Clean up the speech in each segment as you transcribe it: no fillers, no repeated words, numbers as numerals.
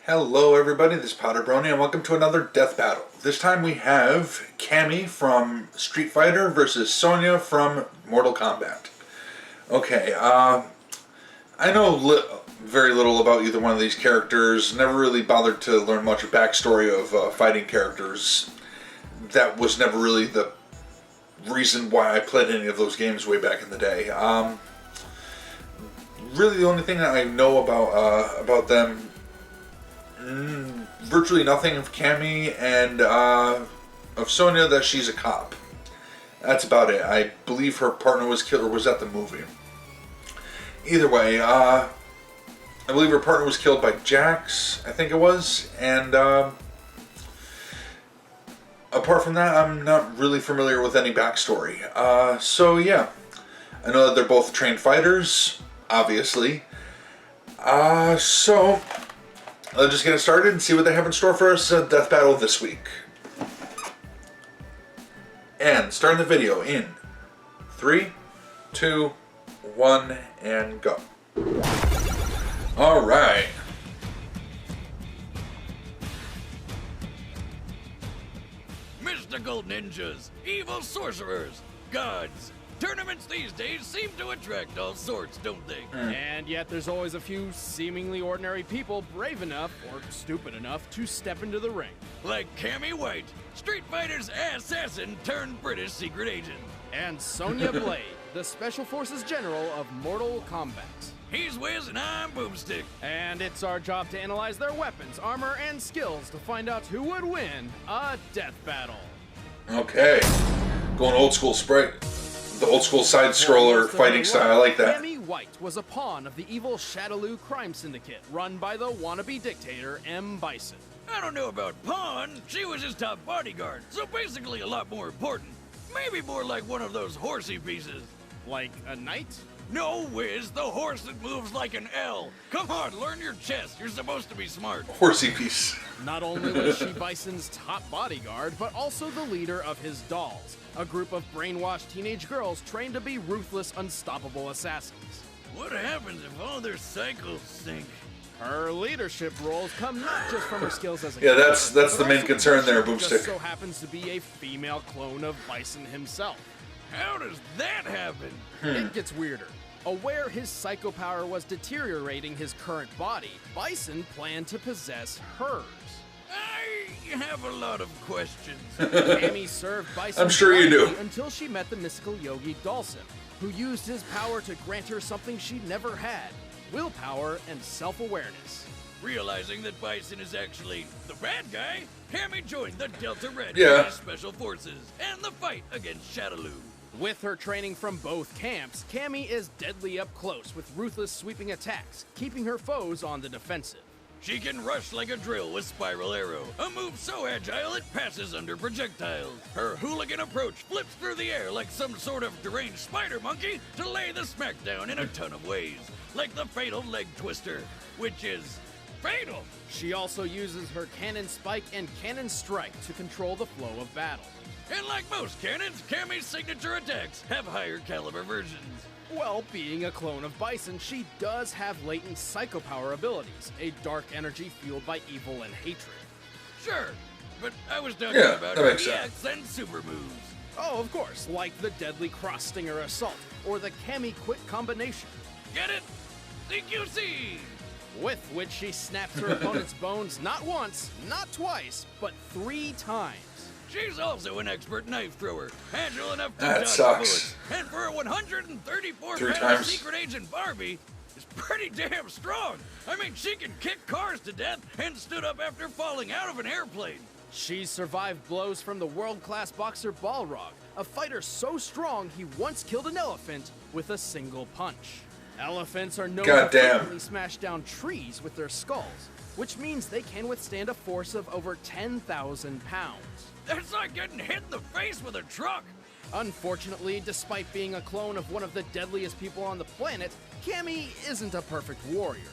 Hello everybody, this is PotterBrony and welcome to another death battle. This time we have Cammy from Street Fighter versus Sonya from Mortal Kombat. Okay, I know very little about either one of these characters, never really bothered to learn much of backstory of fighting characters. That was never really the reason why I played any of those games way back in the day. Really the only thing that I know about them, virtually nothing of Cammy, and of Sonya, that she's a cop. That's about it. I believe her partner was killed, or was that the movie? Either way, I believe her partner was killed by Jax, I think it was, and apart from that, I'm not really familiar with any backstory. So yeah, I know that they're both trained fighters, obviously. So let's just get it started and see what they have in store for us at Death Battle this week. And starting the video in 3, 2, 1, and go. Alright. Mystical ninjas, evil sorcerers, gods. Tournaments these days seem to attract all sorts, don't they? And yet there's always a few seemingly ordinary people brave enough, or stupid enough, to step into the ring. Like Cammy White, Street Fighter's assassin turned British secret agent. And Sonya Blade, the Special Forces General of Mortal Kombat. He's Wiz and I'm Boomstick. And it's our job to analyze their weapons, armor, and skills to find out who would win a death battle. Okay. Going old school sprite. The old school side-scroller fighting style, I like that. Cammy White was a pawn of the evil Shadaloo crime syndicate, run by the wannabe dictator M. Bison. I don't know about pawn, she was his top bodyguard, so basically a lot more important. Maybe more like one of those horsey pieces. Like a knight? No, Wiz, the horse that moves like an L. Come on, learn your chess, you're supposed to be smart. Horsey piece. Not only was she Bison's top bodyguard, but also the leader of his dolls, a group of brainwashed teenage girls trained to be ruthless, unstoppable assassins. What happens if all their cycles sink? Her leadership roles come not just from her skills as a Yeah, killer, that's but the main also concern there, because she Boomstick. just so happens to be a female clone of Bison himself. How does that happen? It gets weirder. Aware his psycho power was deteriorating his current body, Bison planned to possess hers. I have a lot of questions. Cammy served Bison I'm sure you do. until she met the mystical yogi Dhalsim, who used his power to grant her something she never had: willpower and self-awareness. Realizing that Bison is actually the bad guy, Cammy joined the Delta Red Special Forces and the fight against Shadaloo. With her training from both camps, Cammy is deadly up close with ruthless sweeping attacks, keeping her foes on the defensive. She can rush like a drill with Spiral Arrow, a move so agile it passes under projectiles. Her hooligan approach flips through the air like some sort of deranged spider monkey to lay the smackdown in a ton of ways, like the fatal leg twister, which is fatal. She also uses her Cannon Spike and Cannon Strike to control the flow of battle. And like most cannons, Cammy's signature attacks have higher caliber versions. Well, being a clone of Bison, she does have latent psycho power abilities, a dark energy fueled by evil and hatred. Sure, but I was talking about her EX and super moves. Oh, of course, like the deadly Cross Stinger Assault, or the Cammy Quick Combination. Get it? CQC! With which she snaps her opponent's bones not once, not twice, but 3 times. She's also an expert knife thrower, agile enough to That dodge sucks. bullets, and for a 134 3 pound times. secret agent Barbie, is pretty damn strong. I mean, she can kick cars to death and stood up after falling out of an airplane. She's survived blows from the world-class boxer Balrog, a fighter so strong he once killed an elephant with a single punch. Elephants are known to frequently smash down trees with their skulls, which means they can withstand a force of over 10,000 pounds. That's like getting hit in the face with a truck. Unfortunately, despite being a clone of one of the deadliest people on the planet, Cammy isn't a perfect warrior.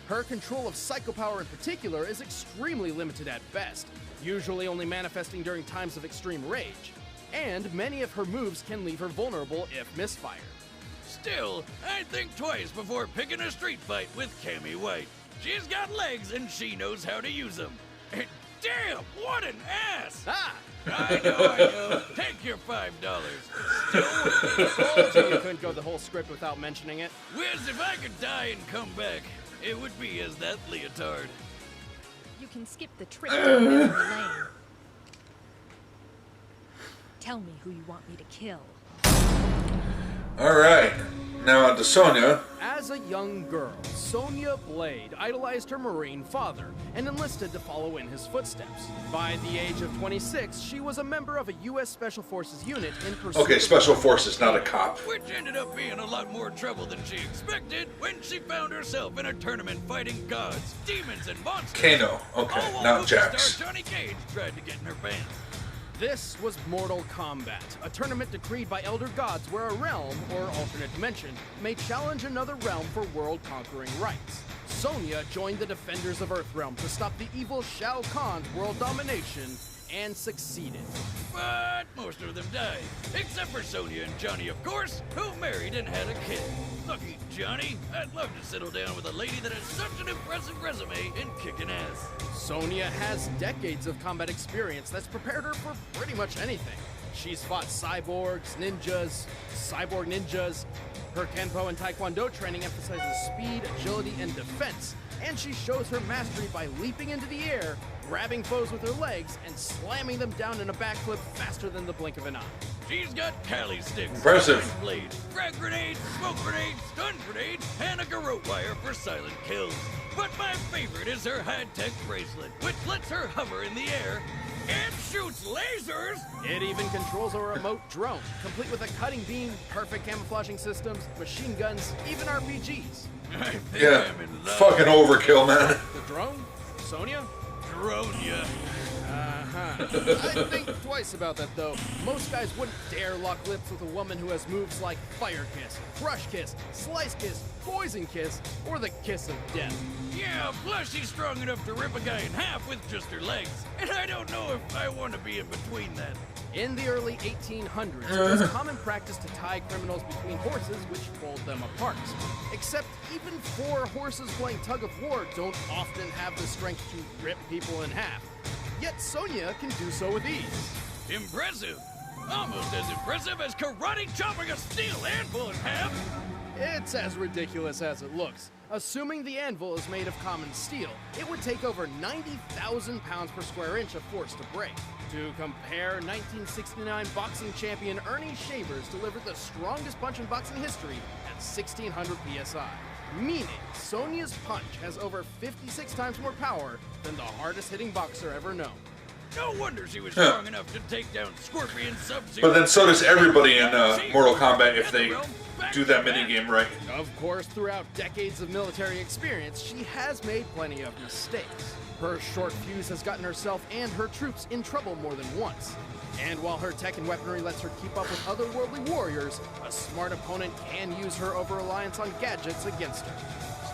Her control of psycho power in particular is extremely limited at best, usually only manifesting during times of extreme rage. And many of her moves can leave her vulnerable if misfired. Still, I'd think twice before picking a street fight with Cammy White. She's got legs and she knows how to use them. And damn, what an ass! Ah! I know. Take your $5. Still, Told you you couldn't go the whole script without mentioning it. Wiz, if I could die and come back, it would be as that leotard. You can skip the trip to memory lane. Tell me who you want me to kill. Alright, now on to Sonya. As a young girl, Sonya Blade idolized her Marine father and enlisted to follow in his footsteps. By the age of 26, she was a member of a U.S. Special Forces unit in pursuit Okay, of- Special Forces, not a cop. Which ended up being a lot more trouble than she expected when she found herself in a tournament fighting gods, demons, and monsters. Kano, okay, All while not movie Jax. star Johnny Cage tried to get in her pants. This was Mortal Kombat, a tournament decreed by elder gods where a realm, or alternate dimension, may challenge another realm for world-conquering rights. Sonya joined the Defenders of Earthrealm to stop the evil Shao Kahn's world domination, and succeeded. But most of them died, except for Sonya and Johnny, of course, who married and had a kid. Lucky Johnny, I'd love to settle down with a lady that has such an impressive resume in kicking ass. Sonya has decades of combat experience that's prepared her for pretty much anything. She's fought cyborgs, ninjas, cyborg ninjas. Her Kenpo and Taekwondo training emphasizes speed, agility, and defense. And she shows her mastery by leaping into the air, grabbing foes with her legs, and slamming them down in a backflip faster than the blink of an eye. She's got Kali sticks, Impressive. ice blade, frag grenades, smoke grenades, stun grenades, and a garrote wire for silent kills. But my favorite is her high-tech bracelet, which lets her hover in the air and shoots lasers. It even controls a remote drone, complete with a cutting beam, perfect camouflaging systems, machine guns, even RPGs. I think Yeah, I'm in love. fucking overkill, man. The drone? Sonya? Drone ya. I think twice about that, though. Most guys wouldn't dare lock lips with a woman who has moves like Fire Kiss, Crush Kiss, Slice Kiss, Poison Kiss, or the Kiss of Death. Yeah, plus she's strong enough to rip a guy in half with just her legs. And I don't know if I want to be in between that. In the early 1800s, it was common practice to tie criminals between horses, which pulled them apart. Except even four horses playing tug of war don't often have the strength to rip people in half. Yet Sonya can do so with ease. Impressive. Almost as impressive as karate chopping a steel anvil in half. It's as ridiculous as it looks. Assuming the anvil is made of common steel, it would take over 90,000 pounds per square inch of force to break. To compare, 1969 boxing champion Ernie Shavers delivered the strongest punch in boxing history at 1,600 psi. Meaning, Sonya's punch has over 56 times more power than the hardest hitting boxer ever known. No wonder she was strong enough to take down Scorpion, Sub-Zero. But then so does everybody in Mortal Kombat if they do that minigame right. Of course, throughout decades of military experience, she has made plenty of mistakes. Her short fuse has gotten herself and her troops in trouble more than once. And while her tech and weaponry lets her keep up with otherworldly warriors, a smart opponent can use her over-reliance on gadgets against her.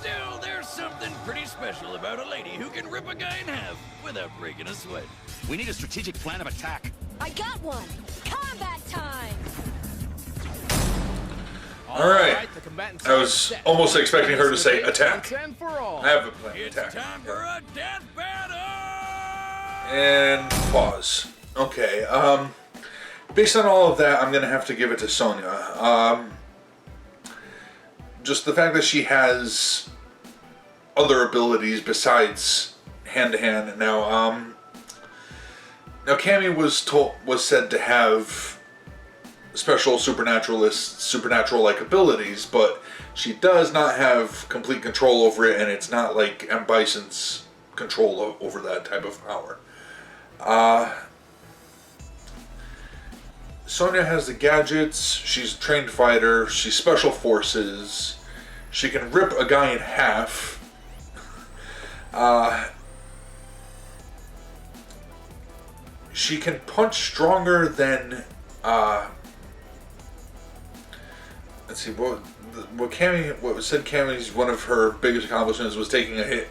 Still, there's something pretty special about a lady who can rip a guy in half without breaking a sweat. We need a strategic plan of attack. I got one! Combat time! All right. The combatants I are was set. almost expecting her to say attack. Once and for all. I have a plan. It's Attack. time for a death battle! And pause. Okay, based on all of that, I'm gonna have to give it to Sonya. Just the fact that she has other abilities besides hand-to-hand. Now Cammy was said to have special supernatural-like abilities, but she does not have complete control over it, and it's not like M. Bison's control over that type of power. Sonya has the gadgets, she's a trained fighter, she's special forces, she can rip a guy in half. She can punch stronger than, let's see, what said Cammy's one of her biggest accomplishments was taking a hit,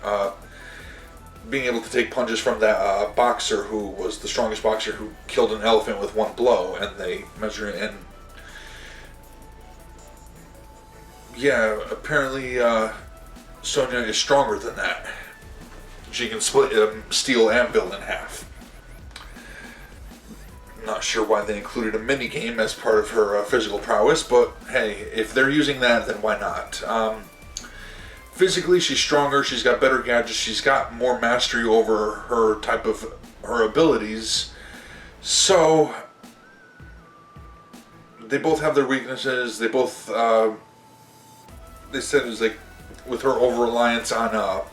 being able to take punches from that boxer who was the strongest boxer who killed an elephant with one blow, and they measure it. And yeah, apparently Sonya is stronger than that. She can split steel anvil in half. Not sure why they included a mini game as part of her physical prowess, but hey, if they're using that, then why not? Physically, she's stronger. She's got better gadgets. She's got more mastery over her abilities. So they both have their weaknesses. They both they said it was like with her over-reliance on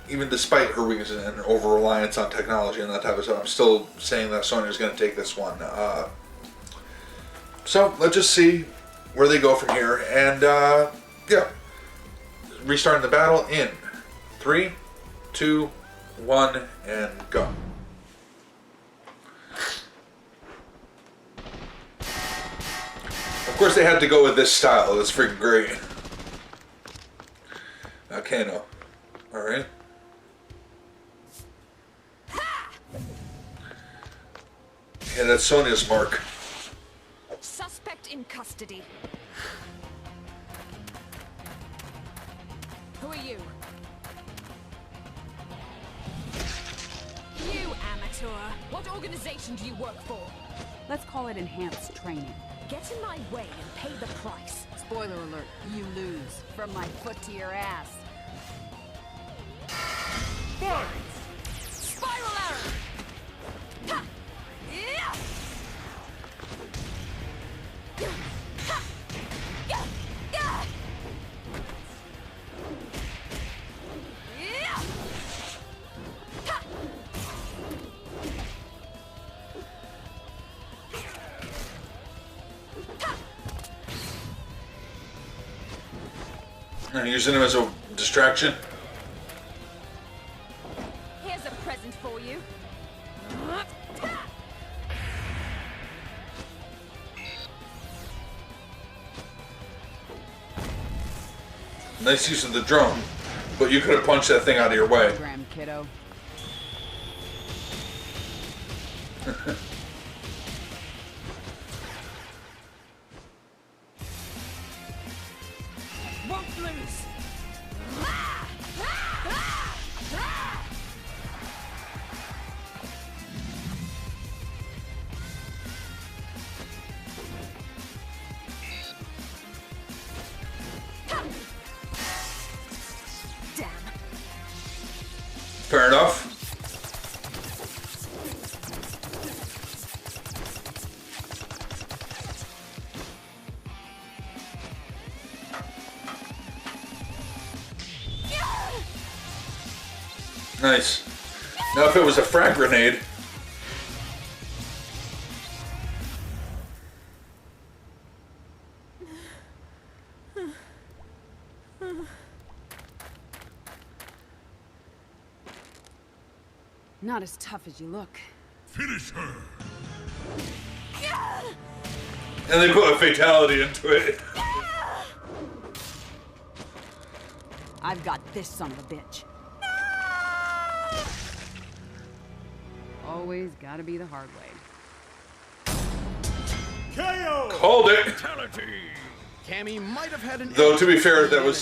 even despite her weaknesses and over-reliance on technology and that type of stuff, I'm still saying that Sonya's going to take this one. So let's just see where they go from here. And yeah, restarting the battle in 3, 2, 1, and go. Of course, they had to go with this style. That's freaking great. Kano. Alright. Yeah, that's Sonya's mark. Suspect in custody. Who are you? You amateur. What organization do you work for? Let's call it enhanced training. Get in my way and pay the price. Spoiler alert, you lose. From my foot to your ass. Fight! Spiral arrow! Ha! Yeah! Ha! Yeah! Yeah! Yeah! Ha! And using him as a distraction. Here's a present for you. Nice use of the drone, but you could have punched that thing out of your way. Program, kiddo. Won't lose. Damn. Fair enough. Nice. Now if it was a frag grenade. Not as tough as you look. Finish her! And they put a fatality into it. I've got this son of a bitch. Always gotta be the hard way. KO! Called it. Fatality! Cammy might have had an Though, to be fair, that was,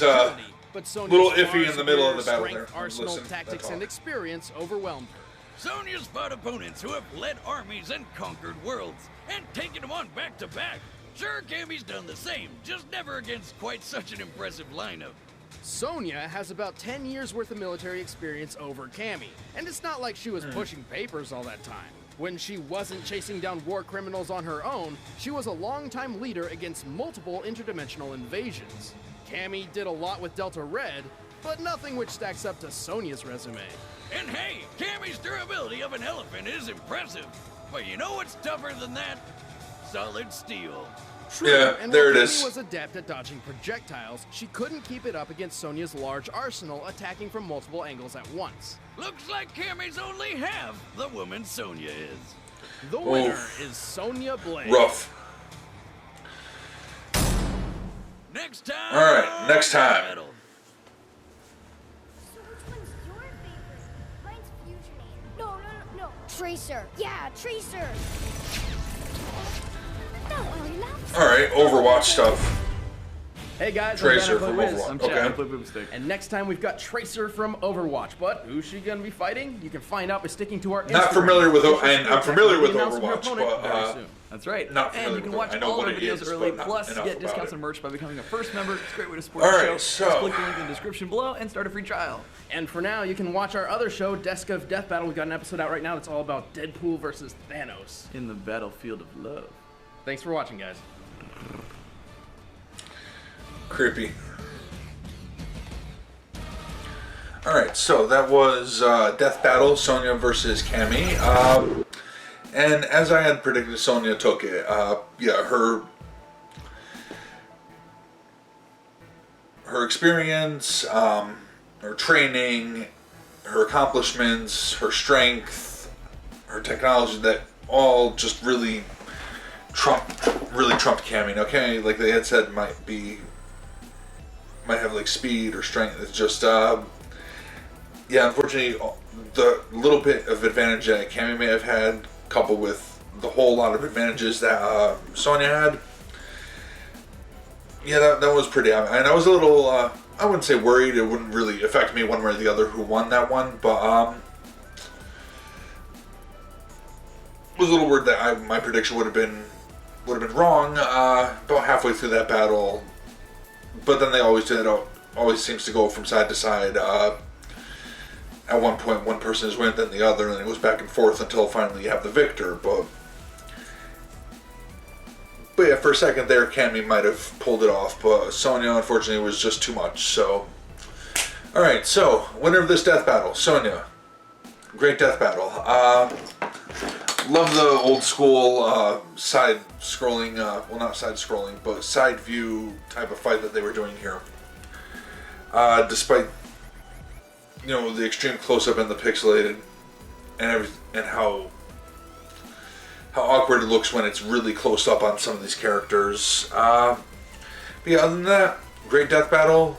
but Sonya's little iffy far in the middle of the superior battle strength, there. Arsenal, Listen, tactics, that's all. and experience overwhelmed her. Sonya's fought opponents who have led armies and conquered worlds, and taken them on back to back. Sure, Cammy's done the same, just never against quite such an impressive lineup. Sonya has about 10 years worth of military experience over Cammy, and it's not like she was pushing papers all that time. When she wasn't chasing down war criminals on her own, she was a longtime leader against multiple interdimensional invasions. Cammy did a lot with Delta Red, but nothing which stacks up to Sonya's resume. And hey, Cammy's durability of an elephant is impressive. But you know what's tougher than that? Solid steel. True, Yeah, and there while it Cammy is. was adept at dodging projectiles, she couldn't keep it up against Sonya's large arsenal attacking from multiple angles at once. Looks like Cammy's only half the woman Sonya is. The winner Oof. is Sonya Blade. Rough. Next time. All right, next time. Battle. So which one's your favorite? Mine's Fusionator. No. Tracer. Yeah, Tracer. No, I love All right, Overwatch stuff. Hey guys, Tracer I'm from Wiz. Overwatch. I'm Chad. I Okay. play Boomstick. And next time we've got Tracer from Overwatch. But who's she gonna be fighting? You can find out by sticking to our Not Instagram. familiar with, Official and I'm Skill familiar Tech. with We'll be announcing her Overwatch, opponent but very soon. That's right. Not And familiar you can with watch it. I know all what of our it videos is, early, but not plus enough get about discounts it. on merch by becoming a first member. It's a great way to support All the right, show. so- Just click the link in the description below and start a free trial. And for now, you can watch our other show, Desk of Death Battle. We've got an episode out right now that's all about Deadpool versus Thanos. In the battlefield of love. Thanks for watching, guys. Creepy. Alright, so that was Death Battle, Sonya versus Cammy. And as I had predicted, Sonya took it. Yeah, her experience, her training, her accomplishments, her strength, her technology, that all just really trumped Cammy. Now Cammy, like they had said, might have like speed or strength. It's just yeah, unfortunately, the little bit of advantage that Cammy may have had, coupled with the whole lot of advantages that Sonya had, yeah, that was pretty. And I was a little, I wouldn't say worried. It wouldn't really affect me one way or the other who won that one, but was a little worried that my prediction would have been wrong about halfway through that battle. But then they always did. It always seems to go from side to side. At one point, one person is winning, then the other, and it goes back and forth until finally you have the victor. But yeah, for a second there, Cammy might have pulled it off, but Sonya, unfortunately, was just too much. So, all right. So, winner of this death battle, Sonya. Great death battle. Love the old school side-scrolling, well, not side-scrolling, but side-view type of fight that they were doing here. Despite, you know, the extreme close-up and the pixelated, and how awkward it looks when it's really close up on some of these characters. But yeah, other than that, great death battle.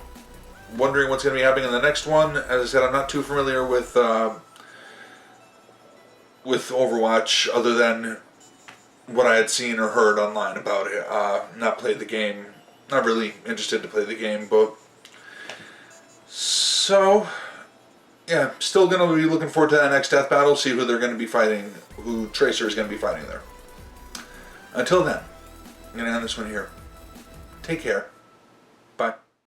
Wondering what's going to be happening in the next one. As I said, I'm not too familiar with Overwatch, other than what I had seen or heard online about it. Not played the game. Not really interested to play the game, but so yeah, still going to be looking forward to that next death battle. See who they're going to be fighting, who Tracer is going to be fighting there. Until then, I'm going to end this one here. Take care.